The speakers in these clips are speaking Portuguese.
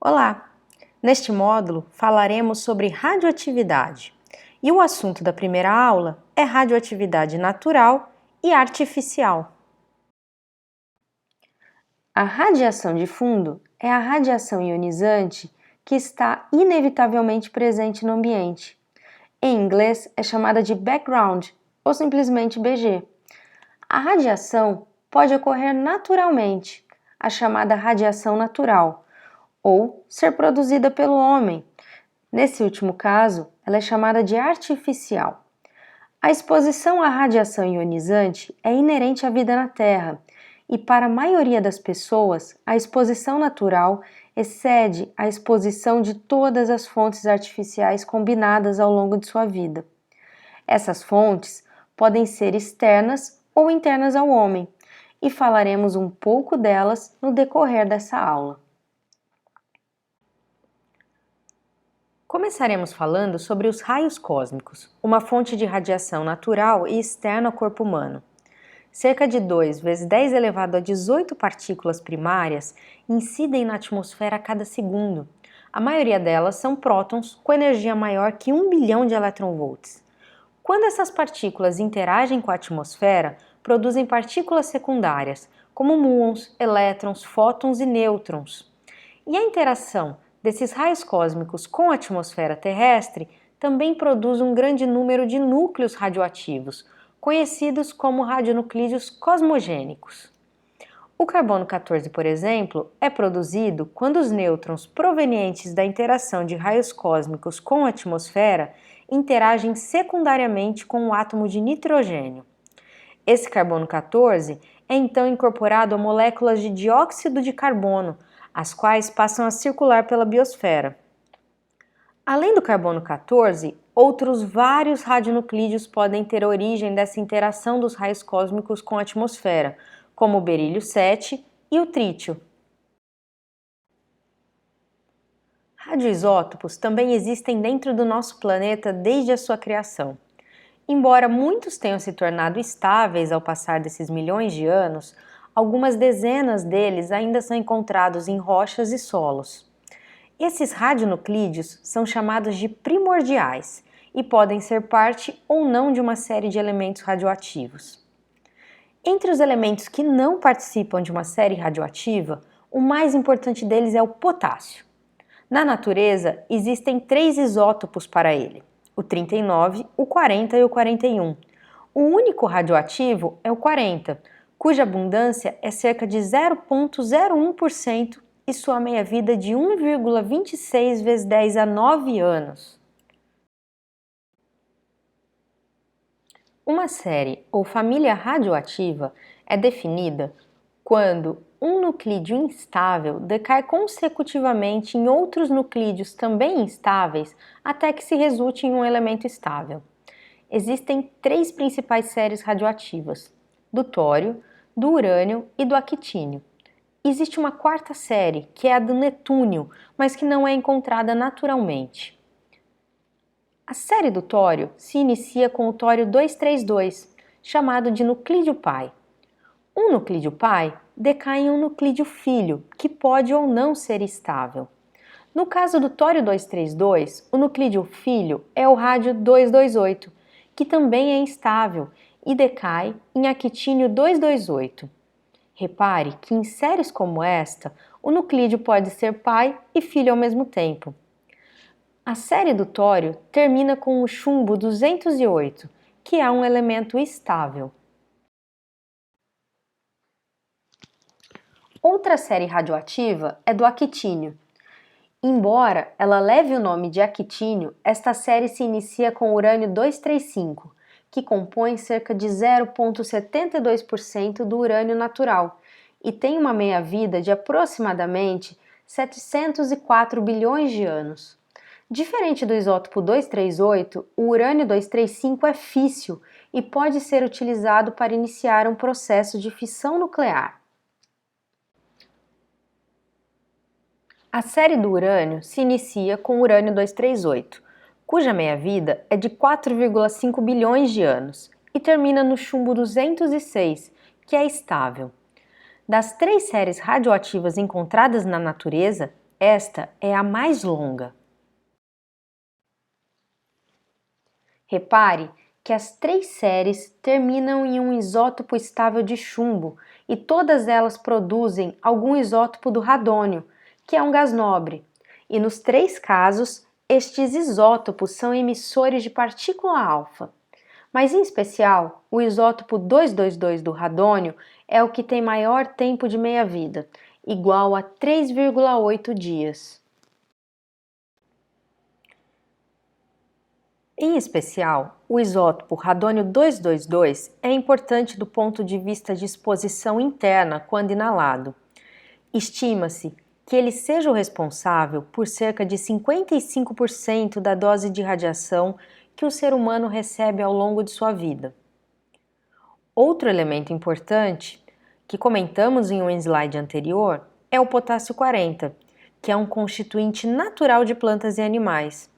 Olá! Neste módulo falaremos sobre radioatividade e o assunto da primeira aula é radioatividade natural e artificial. A radiação de fundo é a radiação ionizante que está inevitavelmente presente no ambiente. Em inglês é chamada de background ou simplesmente BG. A radiação pode ocorrer naturalmente, a chamada radiação natural, ou ser produzida pelo homem. Nesse último caso, ela é chamada de artificial. A exposição à radiação ionizante é inerente à vida na Terra e, para a maioria das pessoas, a exposição natural excede a exposição de todas as fontes artificiais combinadas ao longo de sua vida. Essas fontes podem ser externas ou internas ao homem, e falaremos um pouco delas no decorrer dessa aula. Começaremos falando sobre os raios cósmicos, uma fonte de radiação natural e externa ao corpo humano. Cerca de 2 × 10 elevado a 18 partículas primárias incidem na atmosfera a cada segundo. A maioria delas são prótons com energia maior que 1 bilhão de eletronvolts. Quando essas partículas interagem com a atmosfera, produzem partículas secundárias, como muons, elétrons, fótons e nêutrons. E a interação desses raios cósmicos com a atmosfera terrestre também produz um grande número de núcleos radioativos, conhecidos como radionuclídeos cosmogênicos. O carbono 14, por exemplo, é produzido quando os nêutrons provenientes da interação de raios cósmicos com a atmosfera interagem secundariamente com o átomo de nitrogênio. Esse carbono 14 é então incorporado a moléculas de dióxido de carbono, as quais passam a circular pela biosfera. Além do carbono 14, outros vários radionuclídeos podem ter origem dessa interação dos raios cósmicos com a atmosfera, como o berílio 7 e o trítio. Radioisótopos também existem dentro do nosso planeta desde a sua criação. Embora muitos tenham se tornado estáveis ao passar desses milhões de anos, algumas dezenas deles ainda são encontrados em rochas e solos. Esses radionuclídeos são chamados de primordiais e podem ser parte ou não de uma série de elementos radioativos. Entre os elementos que não participam de uma série radioativa, o mais importante deles é o potássio. Na natureza, existem 3 isótopos para ele, o 39, o 40 e o 41. O único radioativo é o 40, cuja abundância é cerca de 0,01% e sua meia-vida de 1,26 × 10 a 9 anos. Uma série ou família radioativa é definida quando um nuclídeo instável decai consecutivamente em outros nuclídeos também instáveis até que se resulte em um elemento estável. Existem 3 principais séries radioativas: do tório, do urânio e do actínio. Existe uma 4ª série, que é a do netúnio, mas que não é encontrada naturalmente. A série do tório se inicia com o tório 232, chamado de nuclídeo pai. Um nuclídeo pai decai em um nuclídeo filho, que pode ou não ser estável. No caso do tório 232, o nuclídeo filho é o rádio 228, que também é instável e decai em actínio 228. Repare que em séries como esta, o nuclídeo pode ser pai e filho ao mesmo tempo. A série do tório termina com o chumbo 208, que é um elemento estável. Outra série radioativa é do actínio. Embora ela leve o nome de actínio, esta série se inicia com urânio 235, que compõe cerca de 0,72% do urânio natural e tem uma meia-vida de aproximadamente 704 bilhões de anos. Diferente do isótopo 238, o urânio 235 é físsil e pode ser utilizado para iniciar um processo de fissão nuclear. A série do urânio se inicia com o urânio 238, cuja meia-vida é de 4,5 bilhões de anos, e termina no chumbo 206, que é estável. Das 3 séries radioativas encontradas na natureza, Esta é a mais longa. Repare que as 3 séries terminam em um isótopo estável de chumbo e todas elas produzem algum isótopo do radônio, que é um gás nobre. E nos 3 casos, estes isótopos são emissores de partícula alfa. Mas em especial, o isótopo 222 do radônio é o que tem maior tempo de meia-vida, igual a 3,8 dias. Em especial, o isótopo radônio 222 é importante do ponto de vista de exposição interna quando inalado. Estima-se que ele seja o responsável por cerca de 55% da dose de radiação que o ser humano recebe ao longo de sua vida. Outro elemento importante, que comentamos em um slide anterior, é o potássio 40, que é um constituinte natural de plantas e animais.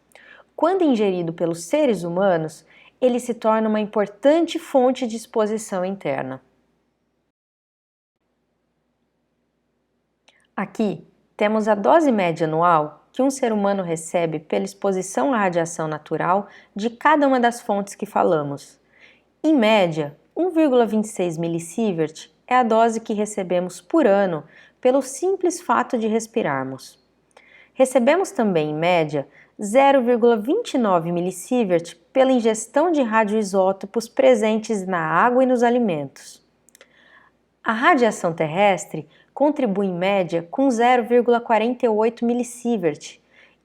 Quando ingerido pelos seres humanos, ele se torna uma importante fonte de exposição interna. Aqui temos a dose média anual que um ser humano recebe pela exposição à radiação natural de cada uma das fontes que falamos. Em média, 1,26 milisievert é a dose que recebemos por ano pelo simples fato de respirarmos. Recebemos também, em média, 0,29 milisievert pela ingestão de radioisótopos presentes na água e nos alimentos. A radiação terrestre contribui em média com 0,48 milisievert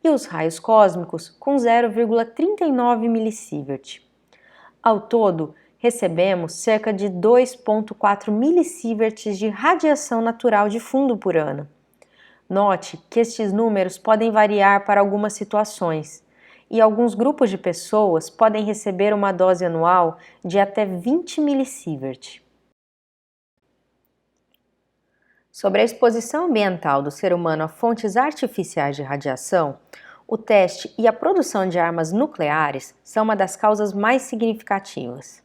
e os raios cósmicos com 0,39 milisievert. Ao todo, recebemos cerca de 2,4 millisieverts de radiação natural de fundo por ano. Note que estes números podem variar para algumas situações, e alguns grupos de pessoas podem receber uma dose anual de até 20 milisievert. Sobre a exposição ambiental do ser humano a fontes artificiais de radiação, o teste e a produção de armas nucleares são uma das causas mais significativas.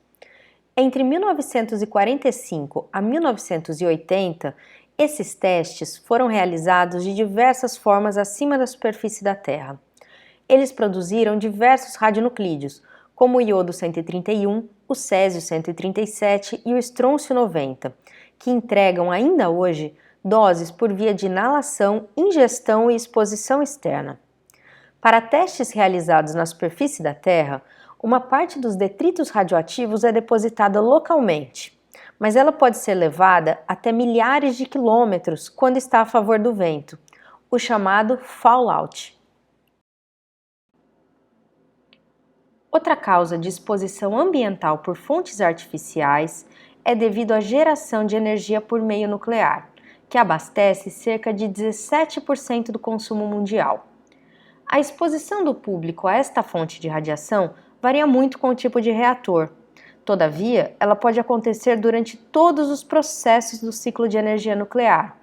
Entre 1945 a 1980, esses testes foram realizados de diversas formas acima da superfície da Terra. Eles produziram diversos radionuclídeos, como o iodo 131, o césio 137 e o estrôncio 90, que entregam ainda hoje doses por via de inalação, ingestão e exposição externa. Para testes realizados na superfície da Terra, uma parte dos detritos radioativos é depositada localmente, mas ela pode ser levada até milhares de quilômetros quando está a favor do vento, o chamado fallout. Outra causa de exposição ambiental por fontes artificiais é devido à geração de energia por meio nuclear, que abastece cerca de 17% do consumo mundial. A exposição do público a esta fonte de radiação varia muito com o tipo de reator. Todavia, ela pode acontecer durante todos os processos do ciclo de energia nuclear,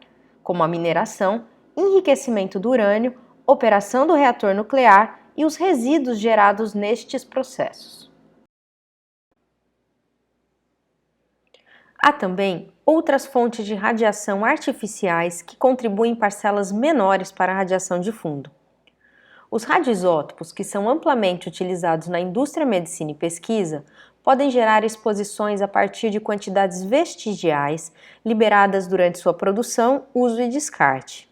como a mineração, enriquecimento do urânio, operação do reator nuclear e os resíduos gerados nestes processos. Há também outras fontes de radiação artificiais que contribuem em parcelas menores para a radiação de fundo. Os radioisótopos, que são amplamente utilizados na indústria, medicina e pesquisa, podem gerar exposições a partir de quantidades vestigiais liberadas durante sua produção, uso e descarte.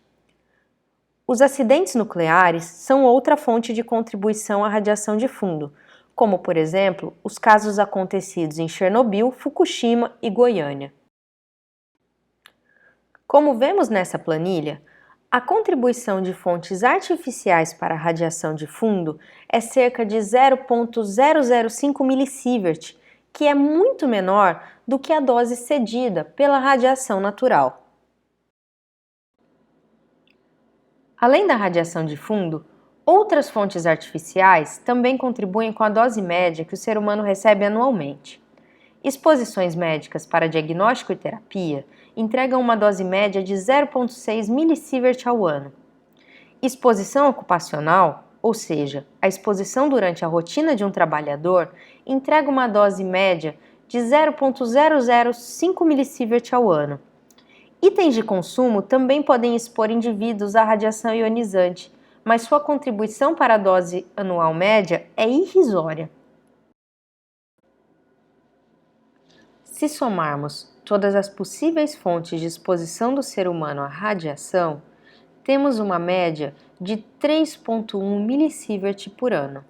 Os acidentes nucleares são outra fonte de contribuição à radiação de fundo, como, por exemplo, os casos acontecidos em Chernobyl, Fukushima e Goiânia. Como vemos nessa planilha, a contribuição de fontes artificiais para a radiação de fundo é cerca de 0,005 milisievert, que é muito menor do que a dose cedida pela radiação natural. Além da radiação de fundo, outras fontes artificiais também contribuem com a dose média que o ser humano recebe anualmente. Exposições médicas para diagnóstico e terapia entregam uma dose média de 0,6 milisievert ao ano. Exposição ocupacional, ou seja, a exposição durante a rotina de um trabalhador, entrega uma dose média de 0,005 milisievert ao ano. Itens de consumo também podem expor indivíduos à radiação ionizante, mas sua contribuição para a dose anual média é irrisória. Se somarmos todas as possíveis fontes de exposição do ser humano à radiação, temos uma média de 3,1 milisievert por ano.